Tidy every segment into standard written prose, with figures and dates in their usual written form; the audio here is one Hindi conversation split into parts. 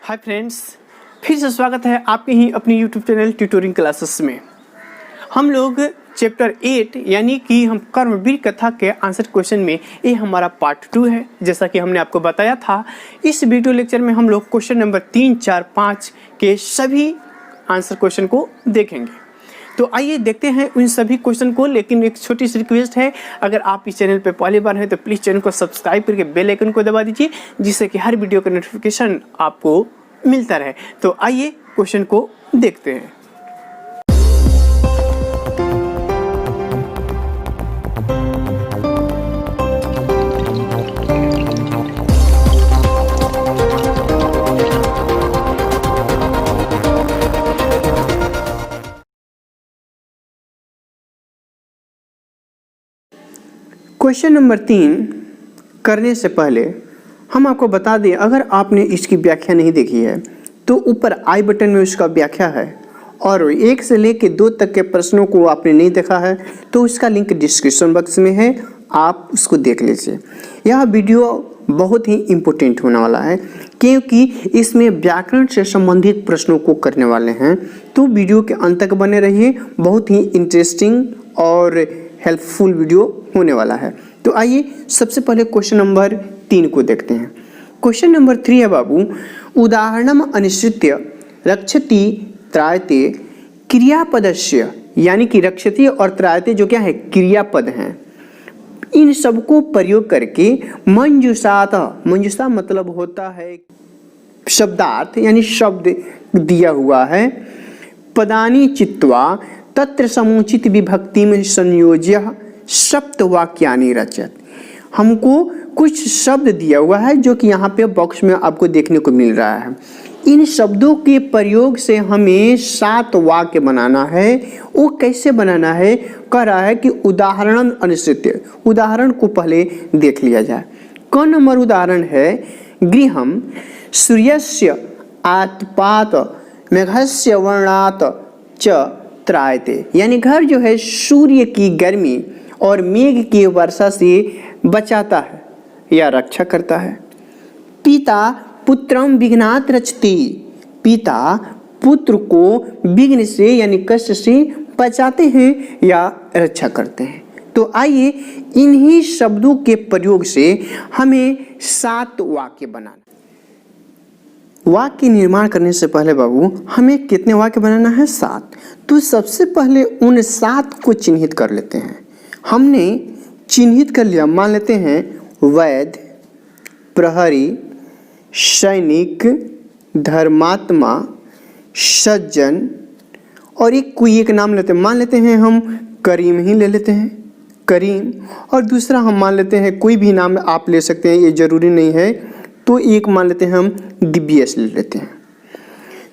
हाय फ्रेंड्स, फिर से स्वागत है आपके ही अपनी यूट्यूब चैनल ट्यूटोरिंग क्लासेस में। हम लोग चैप्टर 8 यानी कि हम कर्मवीर कथा के आंसर क्वेश्चन में ये हमारा पार्ट 2 है। जैसा कि हमने आपको बताया था, इस वीडियो लेक्चर में हम लोग क्वेश्चन नंबर 3, 4, 5 के सभी आंसर क्वेश्चन को देखेंगे। तो आइए देखते हैं उन सभी क्वेश्चन को। लेकिन एक छोटी सी रिक्वेस्ट है, अगर आप इस चैनल पर पहली बार हैं तो प्लीज़ चैनल को सब्सक्राइब करके बेल आइकन को दबा दीजिए, जिससे कि हर वीडियो का नोटिफिकेशन आपको मिलता रहे। तो आइए क्वेश्चन को देखते हैं। क्वेश्चन नंबर 3 करने से पहले हम आपको बता दें, अगर आपने इसकी व्याख्या नहीं देखी है तो ऊपर आई बटन में उसका व्याख्या है, और 1 से लेकर 2 तक के प्रश्नों को आपने नहीं देखा है तो उसका लिंक डिस्क्रिप्शन बॉक्स में है, आप उसको देख लीजिए। यह वीडियो बहुत ही इम्पोर्टेंट होने वाला है क्योंकि इसमें व्याकरण से संबंधित प्रश्नों को करने वाले हैं। तो वीडियो के अंत तक बने रहिए, बहुत ही इंटरेस्टिंग और हेल्पफुल वीडियो होने वाला है। तो आइए सबसे पहले क्वेश्चन नंबर 3 को देखते हैं। क्वेश्चन नंबर 3 है बाबू, उदाहरणम अनुसृत्य रक्षति त्रायते क्रियापदस्य, यानी कि रक्षति और त्रायते जो क्या है क्रियापद हैं, इन सबको प्रयोग करके मंजूषात, मंजूषा मतलब होता है शब्दार्थ यानी शब्द दिया हुआ है, पदानि चित्वा तत्र समुचित विभक्ति में संयोज्य सप्तवाक्यानि रचत। हमको कुछ शब्द दिया हुआ है जो कि यहाँ पे बॉक्स में आपको देखने को मिल रहा है। इन शब्दों के प्रयोग से हमें 7 वाक्य बनाना है। वो कैसे बनाना है, कह रहा है कि उदाहरण अनुसृत्य, उदाहरण को पहले देख लिया जाए। कौन नंबर उदाहरण है, गृहम सूर्यस्य आतपात मेघस्य वर्णात च त्रायते, यानी घर जो है सूर्य की गर्मी और मेघ की वर्षा से बचाता है या रक्षा करता है। पिता पुत्रम विघ्नात् रक्षति, पिता पुत्र को विघ्न से यानी कष्ट से बचाते हैं या रक्षा करते हैं। तो आइए इन्हीं शब्दों के प्रयोग से हमें 7 वाक्य बनाना। वाक्य निर्माण करने से पहले बाबू हमें कितने वाक्य बनाना है, 7। तो सबसे पहले उन 7 को चिन्हित कर लेते हैं। हमने चिन्हित कर लिया, मान लेते हैं वैद्य, प्रहरी, सैनिक, धर्मात्मा, सज्जन, और कोई एक नाम लेते हैं। मान लेते हैं हम करीम ही ले लेते हैं, करीम, और दूसरा हम मान लेते हैं कोई भी नाम आप ले सकते हैं, ये जरूरी नहीं है। तो एक मान लेते हैं हम दिव्यस ले लेते हैं।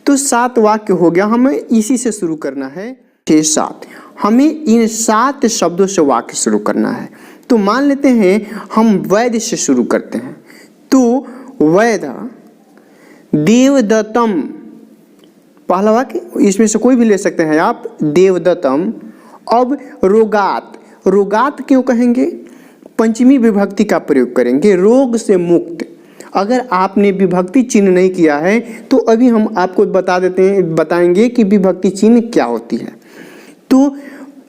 तो 7 वाक्य हो गया, हमें इसी से शुरू करना है। 7 हमें इन 7 शब्दों से वाक्य शुरू करना है। तो मान लेते हैं हम वैद्य से शुरू करते हैं। तो वैद्य देवदत्तम, पहला वाक्य, इसमें से कोई भी ले सकते हैं आप, देवदत्तम। अब रोगात, रोगात क्यों कहेंगे, पंचमी विभक्ति का प्रयोग करेंगे, रोग से मुक्त। अगर आपने विभक्ति चिन्ह नहीं किया है तो अभी हम आपको बताएंगे कि विभक्ति चिन्ह क्या होती है। तो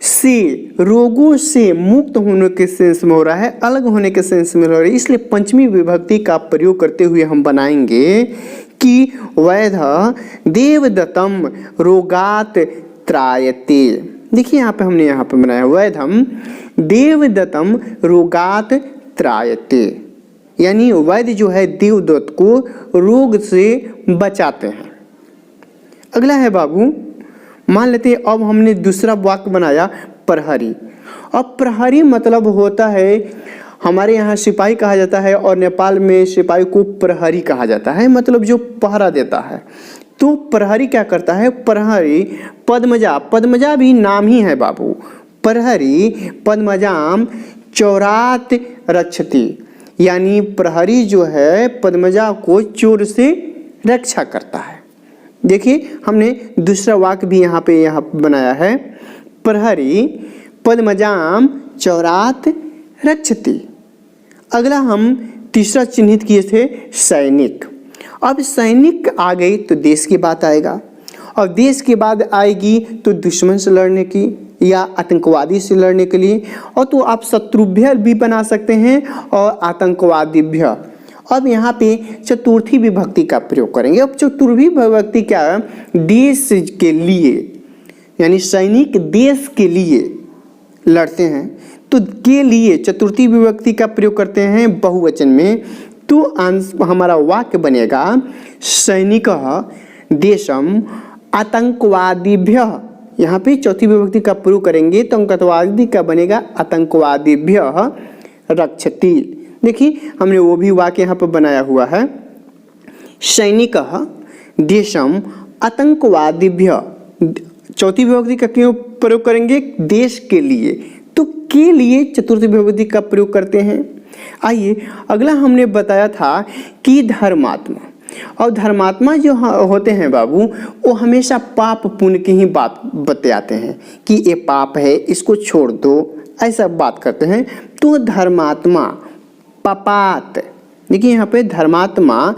से रोगों से मुक्त होने के सेंस में हो रहा है, अलग होने के सेंस में हो रहा है, इसलिए पंचमी विभक्ति का प्रयोग करते हुए हम बनाएंगे कि वैद्य देवदत्तम रोगात त्रायते। देखिए यहाँ पे हमने यहाँ पे बनाया वैद्यम देवदत्तम रोगात त्रायते, यानी वैद्य जो है देवदत्त को रोग से बचाते हैं। अगला है बाबू, मान लेते हैं अब हमने दूसरा वाक्य बनाया प्रहरी। अब प्रहरी मतलब होता है, हमारे यहाँ सिपाही कहा जाता है और नेपाल में सिपाही को प्रहरी कहा जाता है, मतलब जो पहरा देता है। तो प्रहरी क्या करता है, प्रहरी पद्मजा, पद्मजा भी नाम ही है बाबू, प्रहरी पद्मजाम चौरात रक्षति, यानी प्रहरी जो है पद्मजा को चोर से रक्षा करता है। देखिए हमने दूसरा वाक्य भी यहाँ पे बनाया है, प्रहरी पद्मजाम चौरात रक्षति। अगला हम तीसरा चिन्हित किए थे सैनिक। अब सैनिक आ गई तो देश की बात आएगा, और देश की बात आएगी तो दुश्मन से लड़ने की या आतंकवादी से लड़ने के लिए, और तो आप शत्रुभ्य भी बना सकते हैं और आतंकवादीभ्य। अब यहाँ पे चतुर्थी विभक्ति का प्रयोग करेंगे। अब चतुर्थी विभक्ति क्या है? देश के लिए, यानी सैनिक देश के लिए लड़ते हैं तो के लिए चतुर्थी विभक्ति का प्रयोग करते हैं बहुवचन में, तो हमारा वाक्य बनेगा सैनिकः देशम आतंकवादीभ्य। यहाँ पे चौथी विभक्ति का प्रयोग करेंगे तो आतंकवादी का बनेगा आतंकवादीभ्य रक्षति। देखिए हमने वो भी वाक्य यहाँ पर बनाया हुआ है, सैनिकः देशम आतंकवादीभ्य। चौथी विभक्ति का क्यों प्रयोग करेंगे? देश के लिए, तो के लिए चतुर्थी विभक्ति का प्रयोग करते हैं। आइए अगला हमने बताया था कि धर्मात्मा, और धर्मात्मा जो होते हैं बाबू वो हमेशा पाप पुण्य की ही बात बतलाते हैं कि ये पाप है इसको छोड़ दो, ऐसा बात करते हैं। तो धर्मात्मा पापात, देखिए यहाँ पे धर्मात्मा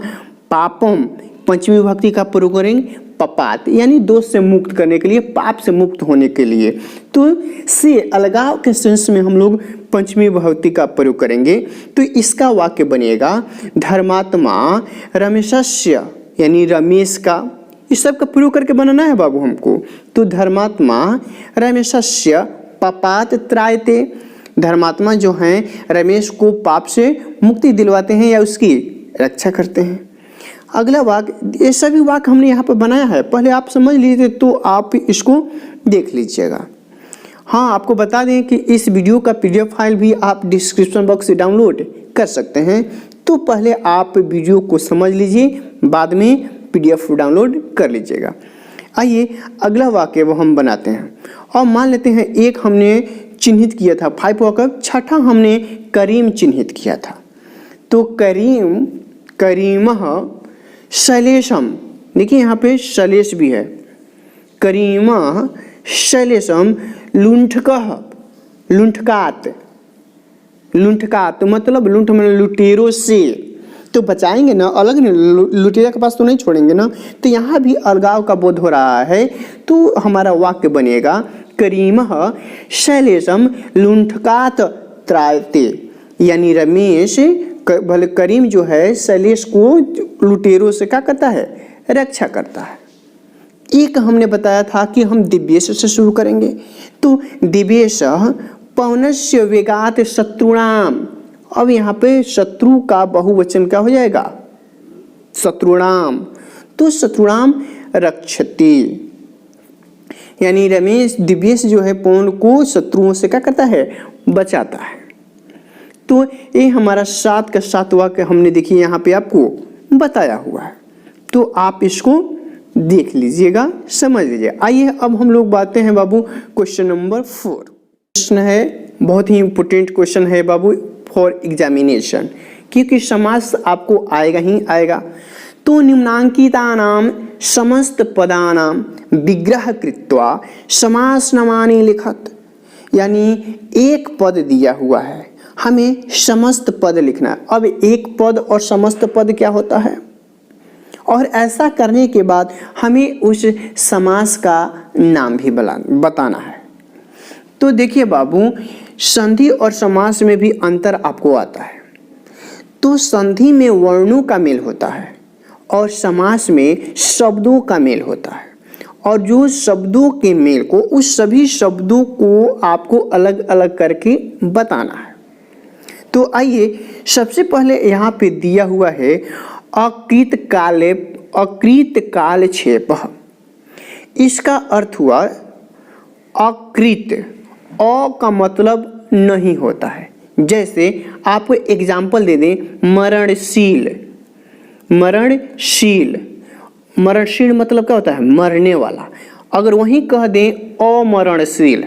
पापम पंचमी विभक्ति का प्रयोग करेंगे पपात, यानी दोष से मुक्त करने के लिए, पाप से मुक्त होने के लिए। तो से अलगाव के सेंस में हम लोग पंचमी विभक्ति का प्रयोग करेंगे। तो इसका वाक्य बनेगा धर्मात्मा रमेशस्य, यानी रमेश का, इस सब का प्रयोग करके बनाना है बाबू हमको। तो धर्मात्मा रमेशस्य पपात त्रायते, धर्मात्मा जो हैं रमेश को पाप से मुक्ति दिलवाते हैं या उसकी रक्षा करते हैं। अगला वाक्य, ये सभी वाक्य हमने यहाँ पर बनाया है, पहले आप समझ लीजिए तो आप इसको देख लीजिएगा। हाँ, आपको बता दें कि इस वीडियो का PDF फाइल भी आप डिस्क्रिप्शन बॉक्स से डाउनलोड कर सकते हैं। तो पहले आप वीडियो को समझ लीजिए, बाद में PDF डाउनलोड कर लीजिएगा। आइए अगला वाक्य वो हम बनाते हैं, और मान लेते हैं एक हमने चिन्हित किया था 5 वाक्य, छठा हमने करीम चिन्हित किया था। तो करीम, करीमः शैलेशम, देखिए यहाँ पे शैलेश भी है, करीमः शैलेशम लुंठकः, लुंठकात, लुंठकात मतलब लुंठ मतलब लुटेरों से, तो बचाएंगे ना, अलग नहीं, लुटेरा के पास तो नहीं छोड़ेंगे ना। तो यहाँ भी अलगाव का बोध हो रहा है, तो हमारा वाक्य बनेगा करीमः शैलेशम लुंठकात त्रायते, यानी रमेश भले करीम जो है शैलेश को लुटेरों से क्या करता है? रक्षा करता है। एक हमने बताया था कि हम दिव्येश से शुरू करेंगे, तो दिव्येश पवनस्य वेगात शत्रुणाम। अब यहाँ पे शत्रु का बहुवचन क्या हो जाएगा? शत्रुणाम, तो शत्रुणाम रक्षति, यानी रमेश दिव्येश जो है पवन को शत्रुओं से क्या करता है? बचाता है। तो ये हमारा 7 का 7 वाक्य हमने देखिए यहाँ पे आपको बताया हुआ है, तो आप इसको देख लीजिएगा, समझ लीजिए। आइए अब हम लोग बातें हैं बाबू क्वेश्चन नंबर 4। प्रश्न है, बहुत ही इंपॉर्टेंट क्वेश्चन है बाबू फॉर एग्जामिनेशन, क्योंकि समास आपको आएगा ही आएगा। तो निम्नांकितानां समस्त पदानां विग्रह कृत्वा समास नामानि लिखत, यानी एक पद दिया हुआ है, हमें समस्त पद लिखना है। अब एक पद और समस्त पद क्या होता है, और ऐसा करने के बाद हमें उस समास का नाम भी बताना है। तो देखिए बाबू, संधि और समास में भी अंतर आपको आता है। तो संधि में वर्णों का मेल होता है और समास में शब्दों का मेल होता है, और जो शब्दों के मेल को, उस सभी शब्दों को आपको अलग अलग करके बताना है। तो आइए सबसे पहले यहाँ पे दिया हुआ है अकृत कालक्षेपः। इसका अर्थ हुआ अकृत, अ का मतलब नहीं होता है। जैसे आपको एग्जाम्पल दे दें, मरणशील, मरणशील, मरणशील मतलब क्या होता है? मरने वाला। अगर वहीं कह दें अमरणशील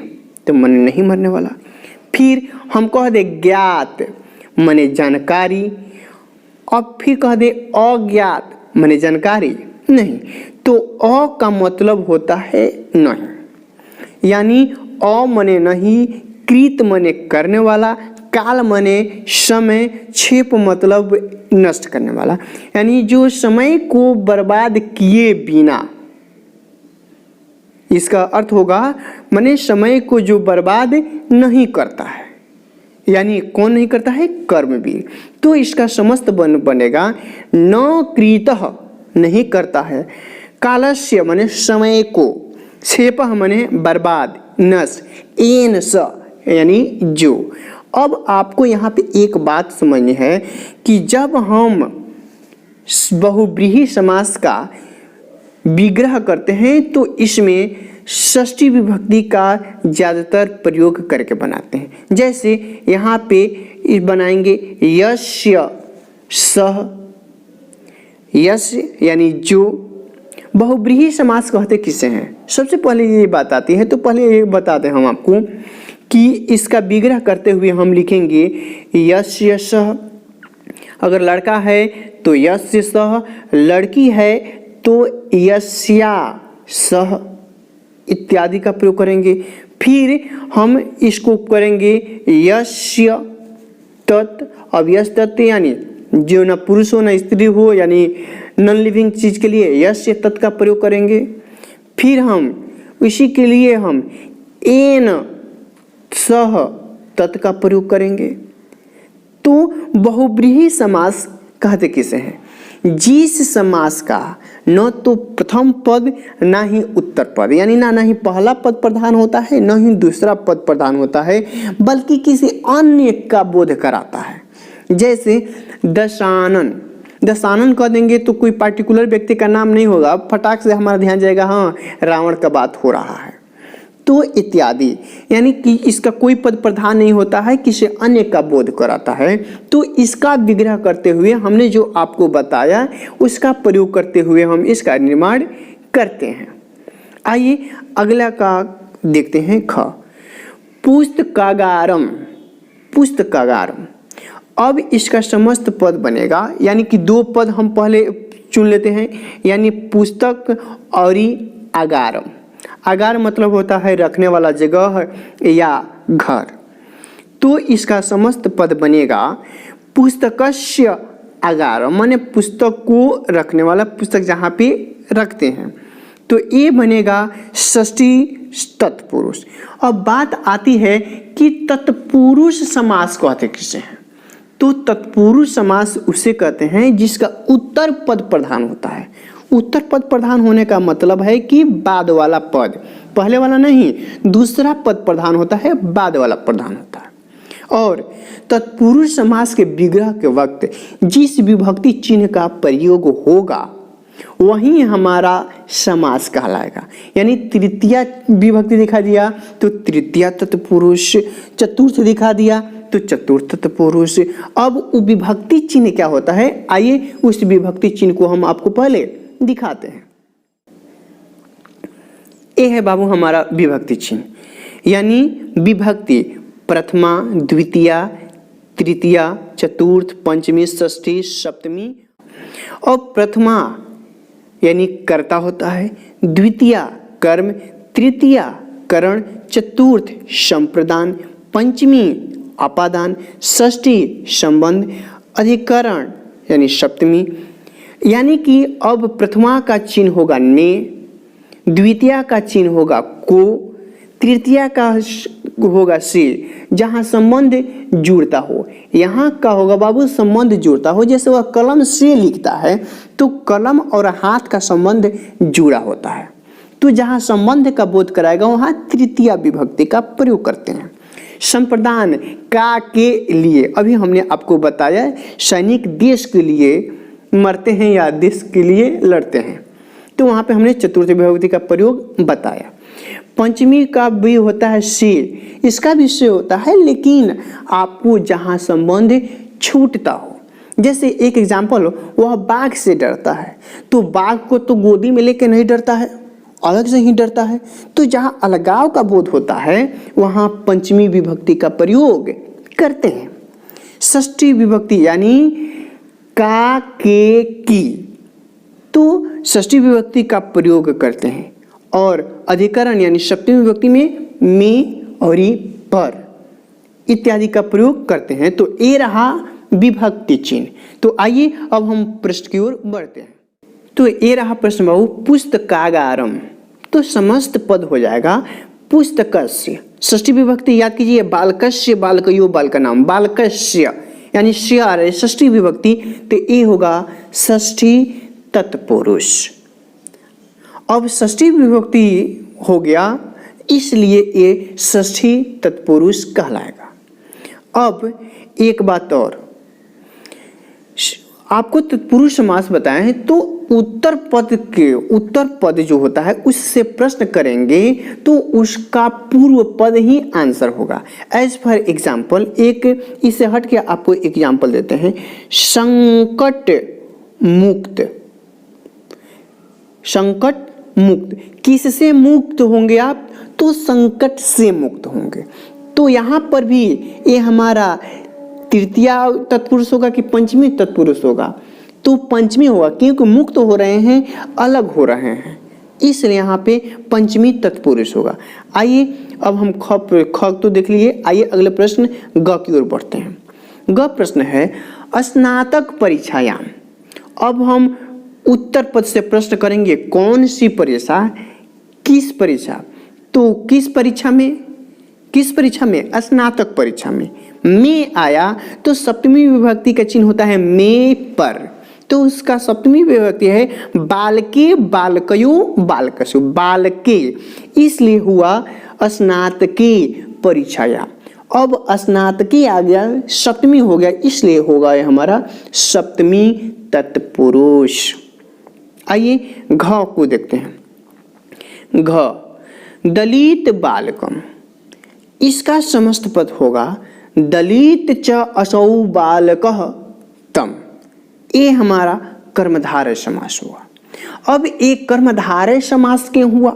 तो मन नहीं मरने वाला। फिर हम कह दें ज्ञात माने जानकारी, अब फिर कह दे अज्ञात माने जानकारी नहीं, तो अ का मतलब होता है नहीं, यानी अ माने नहीं, कृत माने करने वाला, काल माने समय, क्षेप मतलब नष्ट करने वाला, यानी जो समय को बर्बाद किए बिना, इसका अर्थ होगा माने समय को जो बर्बाद नहीं करता है, यानी कौन नहीं करता है, कर्मवीर। तो इसका समस्त बनेगा न कृतः नहीं करता है, कालस्य माने समय को, क्षेपः माने बर्बाद, नष्ट, एन स यानी जो। अब आपको यहाँ पे एक बात समझनी है कि जब हम बहुव्रीहि समास का विग्रह करते हैं तो इसमें षष्ठी विभक्ति का ज़्यादातर प्रयोग करके बनाते हैं। जैसे यहाँ पे बनाएंगे यस्य सह, यस्य यानी जो। बहुव्रीहि समास कहते किसे हैं, सबसे पहले ये बात आती है, तो पहले ये बताते हैं हम आपको कि इसका विग्रह करते हुए हम लिखेंगे यस्य सह, अगर लड़का है तो यस्य सह, लड़की है तो यस्या सह इत्यादि का प्रयोग करेंगे। फिर हम इसको करेंगे यस्य तत्। अब यस्य तत् यानी जो न पुरुष हो न स्त्री हो, यानी नॉन लिविंग चीज के लिए यस्य तत् का प्रयोग करेंगे। फिर हम इसी के लिए हम एन सह तत् का प्रयोग करेंगे। तो बहुव्रीहि समास कहते किसे हैं, जिस समास का न तो प्रथम पद ना ही उत्तर पद, यानी ना ही पहला पद प्रधान होता है न ही दूसरा पद प्रधान होता है, बल्कि किसी अन्य का बोध कराता है। जैसे दशानन, दशानन कह देंगे तो कोई पार्टिकुलर व्यक्ति का नाम नहीं होगा, फटाक से हमारा ध्यान जाएगा हाँ रावण का बात हो रहा है, तो इत्यादि, यानी कि इसका कोई पद प्रधान नहीं होता है, किसी अन्य का बोध कराता है। तो इसका विग्रह करते हुए हमने जो आपको बताया उसका प्रयोग करते हुए हम इसका निर्माण करते हैं। आइए अगला का देखते हैं, ख, पुस्तकागारम, पुस्तकागारम। अब इसका समस्त पद बनेगा, यानी कि दो पद हम पहले चुन लेते हैं, यानी पुस्तक और आगारम। आगार मतलब होता है रखने वाला जगह या घर। तो इसका समस्त पद बनेगा पुस्तकस्य आगार, माने पुस्तक को रखने वाला, पुस्तक जहाँ पे रखते हैं। तो ये बनेगा षष्ठी तत्पुरुष। अब बात आती है कि तत्पुरुष समास कहते किसे हैं, तो तत्पुरुष समास उसे कहते हैं जिसका उत्तर पद प्रधान होता है। उत्तर पद प्रधान होने का मतलब है कि बाद वाला पद, पहले वाला नहीं, दूसरा पद प्रधान होता है, बाद वाला प्रधान होता है। और तत्पुरुष समास के विग्रह के वक्त जिस विभक्ति चिन्ह का प्रयोग होगा वही हमारा समास कहलाएगा। यानी तृतीया विभक्ति दिखा दिया तो तृतीया तत्पुरुष, चतुर्थ दिखा दिया तो चतुर्थ तत्पुरुष। अब विभक्ति चिन्ह क्या होता है, आइए उस विभक्ति चिन्ह को हम आपको पहले दिखाते हैं। ये है बाबू हमारा विभक्ति चिन्ह, यानी विभक्ति प्रथमा, द्वितीया, तृतीया, चतुर्थ, पंचमी, षष्ठी, सप्तमी। और प्रथमा यानी कर्ता होता है, द्वितीया कर्म, तृतीया करण, चतुर्थ संप्रदान, पंचमी अपादान, षष्ठी संबंध, अधिकरण यानी सप्तमी। यानी कि अब प्रथमा का चिन्ह होगा ने, द्वितीया का चिन्ह होगा को, तृतीया का होगा से, जहाँ संबंध जुड़ता हो। यहाँ का होगा बाबू संबंध जुड़ता हो, जैसे वह कलम से लिखता है तो कलम और हाथ का संबंध जुड़ा होता है। तो जहाँ संबंध का बोध कराएगा वहाँ तृतीया विभक्ति का प्रयोग करते हैं। संप्रदान का के लिए, अभी हमने आपको बताया सैनिक देश के लिए मरते हैं या देश के लिए लड़ते हैं, तो वहाँ पे हमने चतुर्थ विभक्ति का प्रयोग बताया। पंचमी का भी होता है से, इसका भी से होता है, लेकिन आपको जहाँ संबंध छूटता हो, जैसे एक एग्जाम्पल हो, वह बाघ से डरता है तो बाघ को तो गोदी में लेके नहीं डरता है, अलग से ही डरता है। तो जहाँ अलगाव का बोध होता है वहाँ पंचमी विभक्ति का प्रयोग करते हैं। षष्ठी विभक्ति यानी का, के, की, तो षष्ठी विभक्ति का प्रयोग करते हैं। और अधिकरण यानी सप्तमी विभक्ति में और पर, इत्यादि का प्रयोग करते हैं। तो ए रहा विभक्ति चिन्ह। तो आइए अब हम प्रश्न की ओर बढ़ते हैं। तो ए रहा प्रश्न बाबू, पुस्तकागारम। तो समस्त पद हो जाएगा पुस्तकस्य। षष्ठी विभक्ति याद कीजिए, बालकस्य, बालकयो, बालकनाम, बालकस्य यानी श्य आ रहे षष्ठी विभक्ति, तो ए होगा षष्ठी तत्पुरुष। अब षष्ठी विभक्ति हो गया, इसलिए ये षष्ठी तत्पुरुष कहलाएगा। अब एक बात और, आपको तत्पुरुष समास बताए हैं, तो उत्तर पद जो होता है उससे प्रश्न करेंगे तो उसका पूर्व पद ही आंसर होगा। एज फॉर एग्जाम्पल, एक इससे हट के आपको एग्जाम्पल देते हैं। संकट मुक्त, संकट मुक्त, किससे मुक्त होंगे आप? तो संकट से मुक्त होंगे। तो यहाँ पर भी ये हमारा तृतीया तत्पुरुष होगा कि पंचमी तत्पुरुष होगा? तो पंचमी होगा, क्योंकि मुक्त हो रहे हैं, अलग हो रहे हैं, इसलिए यहाँ पे पंचमी तत्पुरुष होगा। आइए अब हम ख तो देख लीजिए। आइए अगले प्रश्न ग की ओर बढ़ते हैं। ग प्रश्न है स्नातक परीक्षायाम। अब हम उत्तर पद से प्रश्न करेंगे, कौन सी परीक्षा, किस परीक्षा? तो किस परीक्षा में? किस परीक्षा में? स्नातक परीक्षा में आया तो सप्तमी विभक्ति का चिन्ह होता है में पर, तो उसका सप्तमी विभक्ति है बालके, बालकयो, बालकसु, बालके, इसलिए हुआ स्नातकी परीक्षाया। अब स्नातकी आ गया, सप्तमी हो गया, इसलिए होगा ये हमारा सप्तमी तत्पुरुष। आइए घ को देखते हैं। घ दलित बालकम, इसका समस्त पद होगा दलित च असौ बालकः तम। ये हमारा कर्मधारय समास हुआ। अब एक कर्मधारय समास क्यों हुआ?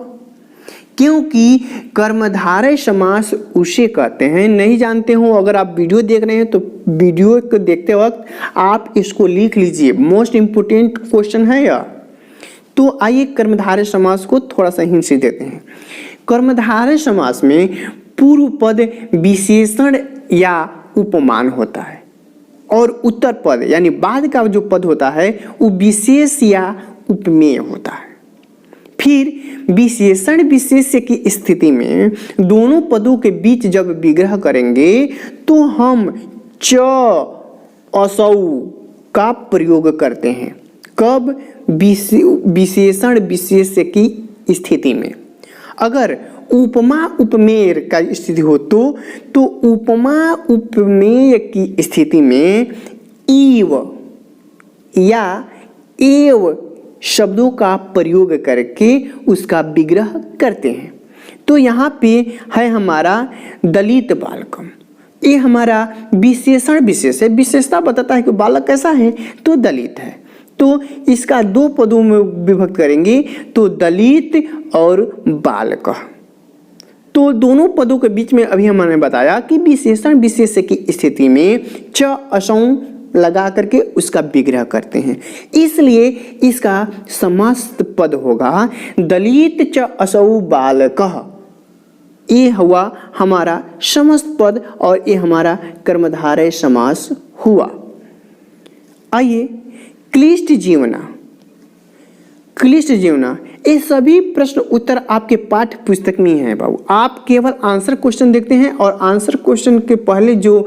क्योंकि कर्मधारय समास उसे कहते हैं, नहीं जानते हो अगर आप वीडियो देख रहे हैं तो वीडियो को देखते वक्त आप इसको लिख लीजिए, मोस्ट इंपोर्टेंट क्वेश्चन है यह। तो आइए कर्मधारय समास को थोड़ा सा हिंट से देते हैं। कर्मधारय समास में पूर्व पद विशेषण या उपमान होता है और उत्तर पद यानी बाद का जो पद होता है वो विशेष या उपमेय होता है। फिर विशेषण विशेष्य की स्थिति में दोनों पदों के बीच जब विग्रह करेंगे तो हम च असौ का प्रयोग करते हैं। कब? विशेषण विशेष्य की स्थिति में। अगर उपमा उपमेय का स्थिति हो तो उपमा उपमेय की स्थिति में इव या एव शब्दों का प्रयोग करके उसका विग्रह करते हैं। तो यहाँ पे है हमारा दलित बालकम, ये हमारा विशेषण विशेष है, विशेषता बताता है कि बालक कैसा है, तो दलित है। तो इसका दो पदों में विभक्त करेंगे तो दलित और बालक। तो दोनों पदों के बीच में अभी हमने बताया कि विशेषण विशेष्य की स्थिति में च असौ लगा करके उसका विग्रह करते हैं, इसलिए इसका समस्त पद होगा दलित च असौ बालकः। ये हुआ हमारा समस्त पद और ये हमारा कर्मधारय समास हुआ। आइए क्लिष्ट जीवना, क्लिष्ट जीवना, ये सभी प्रश्न उत्तर आपके पाठ्य पुस्तक में है बाबू। आप केवल आंसर क्वेश्चन देखते हैं और आंसर क्वेश्चन के पहले जो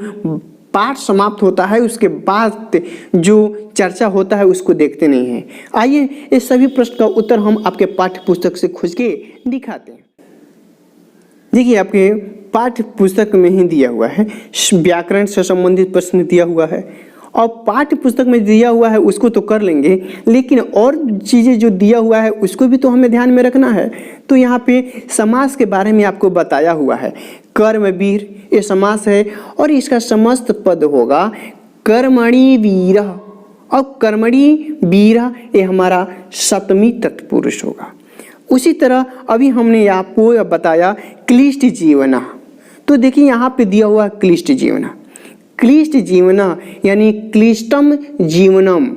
पाठ समाप्त होता है उसके बाद जो चर्चा होता है उसको देखते नहीं हैं। आइए ये सभी प्रश्न का उत्तर हम आपके पाठ्य पुस्तक से खोज के दिखाते हैं। देखिए आपके पाठ्य पुस्तक में ही दिया हुआ है, व्याकरण से संबंधित प्रश्न दिया हुआ है और पाठ्य पुस्तक में दिया हुआ है उसको तो कर लेंगे, लेकिन और चीज़ें जो दिया हुआ है उसको भी तो हमें ध्यान में रखना है। तो यहाँ पे समास के बारे में आपको बताया हुआ है। कर्मवीर ये समास है और इसका समस्त पद होगा कर्मणि वीरः, और कर्मणि वीरः ये हमारा सप्तमी तत्पुरुष होगा। उसी तरह अभी हमने आपको बताया क्लिष्ट जीवना, तो देखिए यहाँ पे दिया हुआ क्लिष्ट जीवना, क्लिष्ट जीवना यानी क्लिष्टम जीवनम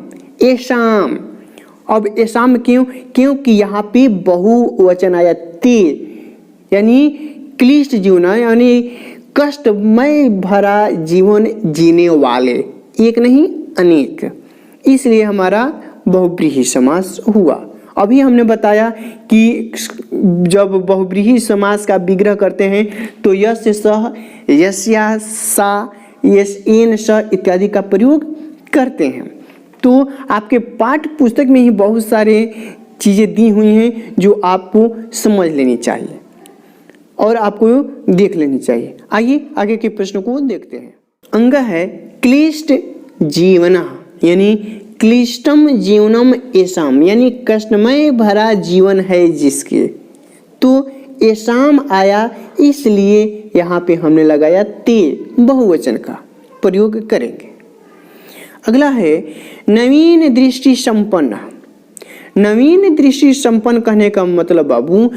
एषाम। अब एषाम क्यों? क्योंकि यहाँ पे बहुवचन आया ते, यानी क्लिष्ट जीवना यानी कष्टमय भरा जीवन जीने वाले, एक नहीं अनेक, इसलिए हमारा बहुव्रीहि समास हुआ। अभी हमने बताया कि जब बहुव्रीहि समास का विग्रह करते हैं तो यस्य सह, यस्या सा, यस एन स इत्यादि का प्रयोग करते हैं। तो आपके पाठ्य पुस्तक में ही बहुत सारे चीज़ें दी हुई हैं जो आपको समझ लेनी चाहिए और आपको देख लेनी चाहिए। आइए आगे के प्रश्नों को देखते हैं। अंग है क्लिष्ट जीवना, यानी क्लिष्टम जीवनम एसाम, यानी कष्टमय भरा जीवन है जिसके, तो एसाम आया इसलिए यहाँ पे हमने लगाया ते, बहुवचन का प्रयोग करेंगे। अगला है नवीन दृष्टि संपन्न। नवीन दृष्टि संपन्न कहने का मतलब बाबू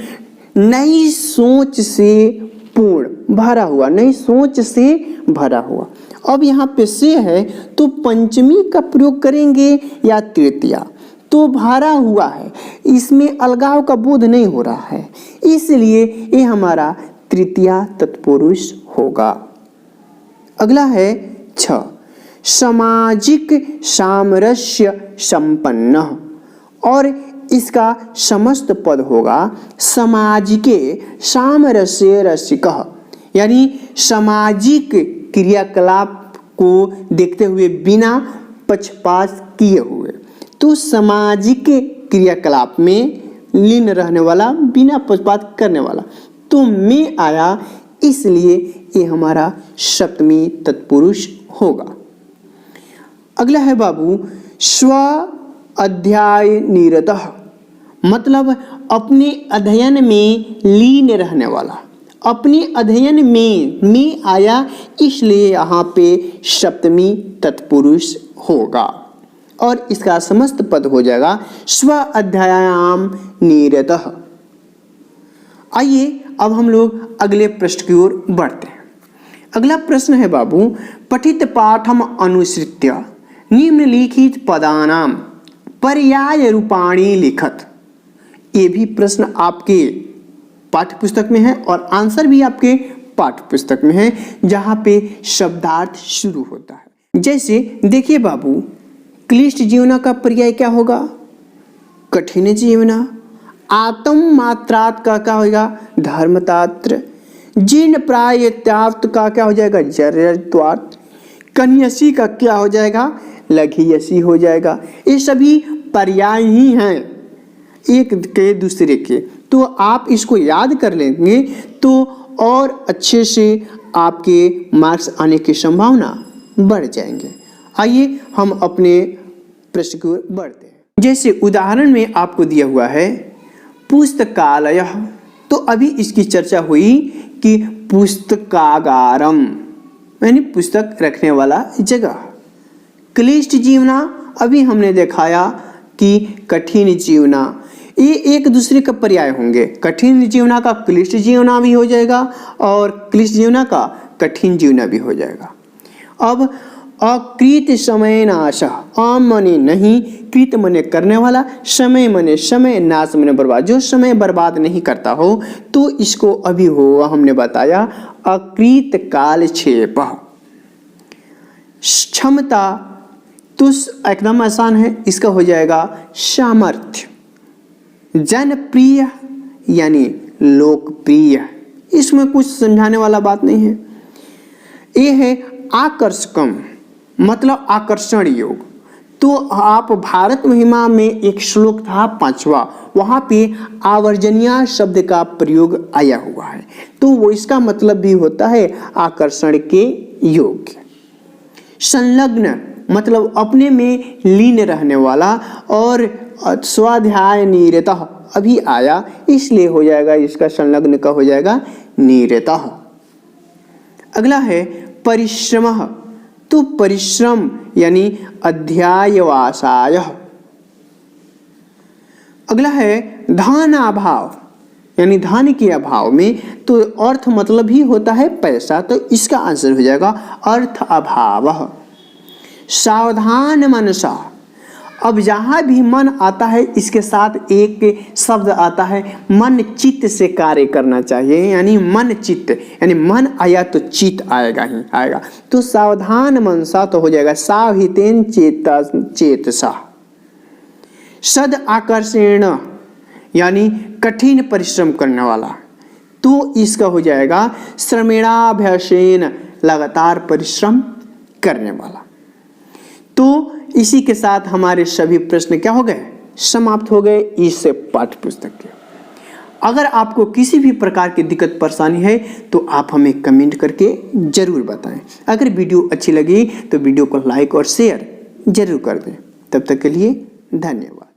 नई सोच से पूर्ण भरा हुआ, नई सोच से भरा हुआ। अब यहाँ पे से है तो पंचमी का प्रयोग करेंगे या तृतीया, तो भरा हुआ है, इसमें अलगाव का बोध नहीं हो रहा है, इसलिए ये हमारा तृतीया तत्पुरुष होगा। अगला है 6 सामाजिक सामरस्य संपन्न, और इसका समस्त पद होगा सामाजिके सामरस्य रसिकः, यानी सामाजिक क्रियाकलाप को देखते हुए बिना पक्षपात किए हुए, तो सामाजिक क्रियाकलाप में लीन रहने वाला, बिना पक्षपात करने वाला, तो में आया इसलिए ये हमारा सप्तमी तत्पुरुष होगा। अगला है बाबू स्व अध्याय निरतः, मतलब अपने अध्ययन में लीन रहने वाला, अपने अध्ययन में आया इसलिए यहाँ पे सप्तमी तत्पुरुष होगा और इसका समस्त पद हो जाएगा स्व अध्यायाम निरतः। आइए अब हम लोग अगले प्रश्न की ओर बढ़ते हैं। अगला प्रश्न है बाबू पठित पाठम अनुसृत्य निम्नलिखित पदानाम पर्याय रूपाणी लिखत। ये भी प्रश्न आपके पाठ्य पुस्तक में है और आंसर भी आपके पाठ्य पुस्तक में है, जहाँ पे शब्दार्थ शुरू होता है। जैसे देखिए बाबू, क्लिष्ट जीवना का पर्याय क्या होगा? कठिन जीवना। आत्म मात्रात् का क्या होगा? धर्मतात्र। जीर्ण प्राय त्याप्त का क्या हो जाएगा? जर्यत्वात्। कन्यसी का क्या हो जाएगा? लघियसी हो जाएगा। ये सभी पर्याय ही हैं एक के दूसरे के, तो आप इसको याद कर लेंगे तो और अच्छे से आपके मार्क्स आने की संभावना बढ़ जाएंगे। आइए हम अपने प्रश्न की ओर बढ़ते हैं। जैसे उदाहरण में आपको दिया हुआ है पुस्तकालय, तो अभी इसकी चर्चा हुई कि पुस्तकागारम यानी पुस्तक रखने वाला जगह। क्लिष्ट जीवना अभी हमने दिखाया कि कठिन जीवना, ये एक दूसरे का पर्याय होंगे। कठिन जीवना का क्लिष्ट जीवना भी हो जाएगा और क्लिष्ट जीवना का कठिन जीवना भी हो जाएगा। अब अकृत समय नाश, आम मने नहीं, कृत मने करने वाला, समय मने समय, नाश मने बर्बाद, जो समय बर्बाद नहीं करता हो तो इसको अभी हो हमने बताया अकृत कालक्षेप। क्षमता तुस एकदम आसान है, इसका हो जाएगा सामर्थ्य। जनप्रिय यानी लोकप्रिय, इसमें कुछ समझाने वाला बात नहीं है। ये है आकर्षकम, मतलब आकर्षण योग। तो आप भारत महिमा में एक श्लोक था 5वां, वहाँ पे आवर्जनीय शब्द का प्रयोग आया हुआ है, तो वो इसका मतलब भी होता है आकर्षण के योग्य। संलग्न मतलब अपने में लीन रहने वाला, और स्वाध्याय निरतः अभी आया इसलिए हो जाएगा इसका संलग्न का हो जाएगा निरतः। अगला है परिश्रमः, तो परिश्रम यानी अध्यायवासाय। अगला है धनाभाव यानी धन के अभाव में, तो अर्थ मतलब ही होता है पैसा, तो इसका आंसर हो जाएगा अर्थ अभावः। सावधान मनसा, अब जहाँ भी मन आता है इसके साथ एक शब्द आता है, मन चित्त से कार्य करना चाहिए। यानी मन चित्त, यानी मन आया तो चित्त आएगा ही आएगा। तो सावधान मनसा तो हो जाएगा सावहितेन चेतसा। सद आकर्षण यानी कठिन परिश्रम करने वाला, तो इसका हो जाएगा श्रमेणाभ्यासेन लगातार परिश्रम करने वाला। तो इसी के साथ हमारे सभी प्रश्न क्या हो गए, समाप्त हो गए इस पाठ्य पुस्तक के। अगर आपको किसी भी प्रकार की दिक्कत परेशानी है तो आप हमें कमेंट करके जरूर बताएं। अगर वीडियो अच्छी लगी तो वीडियो को लाइक और शेयर जरूर कर दें। तब तक के लिए धन्यवाद।